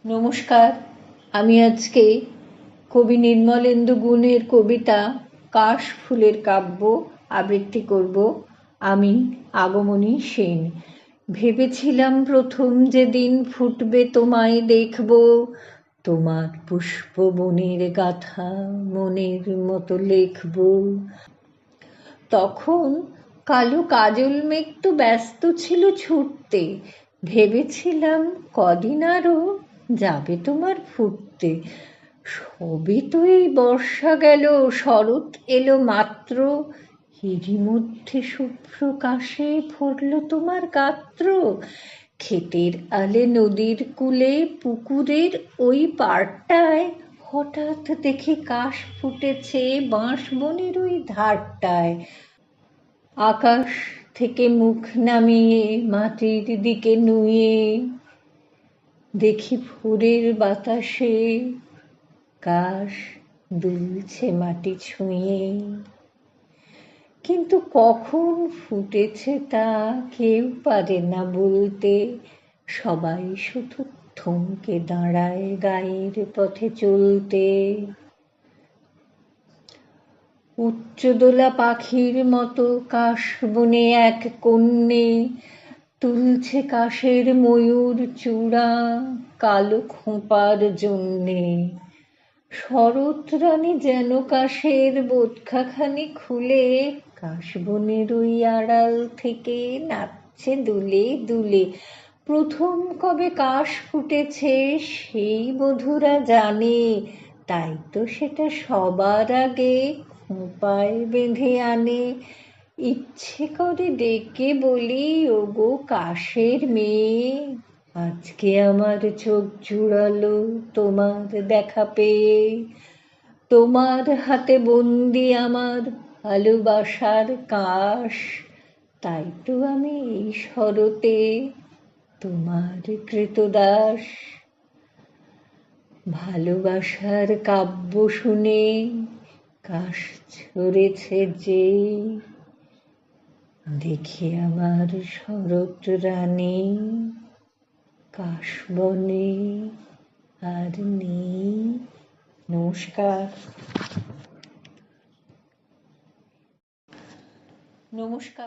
নমস্কার। আমি আজকে কবি নির্মলেন্দু গুণের কবিতা কাশ ফুলের কাব্য আবৃত্তি করব। আমি আগমনী সেন। ভেবেছিলাম প্রথম যেদিন ফুটবে তোমায় দেখব, তোমার পুষ্পবনের গাথা মনের মতো লিখব। তখন কালো কাজল মেঘ তো ব্যস্ত ছিল ছুটতে, ভেবেছিলাম কদিন আরো যাবে তোমার ফুটতে। সবে তো এই বর্ষা গেল, শরৎ এলো মাত্র, এরই মধ্যে শুভ্র কাশে ভরল তোমার গাত্র। ক্ষেতের আলে নদীর কূলে পুকুরের ওই পাড়টায় হঠাৎ দেখি কাশ ফুটেছে বাঁশবনের ওই ধারটায়। আকাশ থেকে মুখ নামিয়ে মাটির দিকে নুয়ে দেখি ভোরের বাতাসে কাশ দুলছে মাটি ছুঁয়ে। কিন্তু কখন ফুটেছে তা কেউ পারে না বলতে, সবাই শুধু থমকে দাঁড়ায় গায়ের পথে চলতে। উচ্চদোলা পাখির মতো কাশবনে এক কন্যে তুলছে কাশের ময়ূর চূড়া কালো খোঁপার জন্যে। শরৎ রানী যেন কাশের বোটখাখানি খুলে কাশবনের ওই আড়াল থেকে নাচছে দুলে দুলে। প্রথম কবে কাশ ফুটেছে সেই বধূরা জানে, তাই তো সেটা সবার আগে খোঁপায় বেঁধে আনে। ইচ্ছে করে ডেকে বলি, ওগো কাশের মেয়ে, আজকে আমার চোখ জুড়ালো তোমার দেখা পেয়ে। তোমার হাতে বন্দি আমার ভালোবাসার কাশ, তাই তো আমি এই শরতে তোমার কৃতদাস। ভালোবাসার কাব্য শুনে কাশ ঝরেছে যে, দেখে আমার শরৎ রানী কাশবনে আর নেই। নমস্কার। নমস্কার।